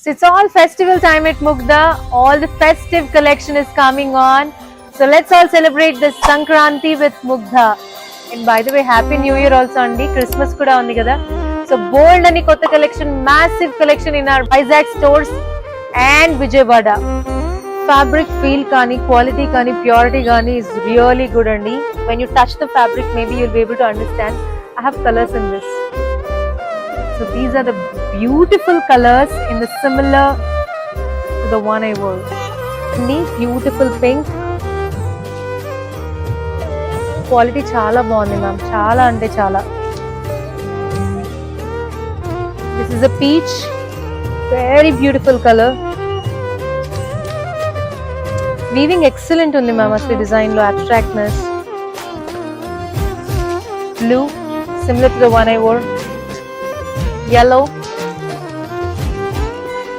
So it's all festival time at Mugdha. All the festive collection is coming on. So let's all celebrate this Sankranti with Mugdha. And by the way, Happy New Year also andi. Christmas kuda undi kada. So bold ani kotta collection, massive collection in our Vizag stores and Vijayawada. Fabric feel kani, quality kani, purity kani is really good andi. When you touch the fabric, maybe you'll be able to understand. I have colors in this. So these are the beautiful colors in the similar to the one I wore. Beautiful pink. Quality chala బాగుంది ma'am. Chala ante chala. This is a peach. Very beautiful color. Weaving excellent undi ma'am asli design lo abstractness. Blue similar to the one I wore. Yellow.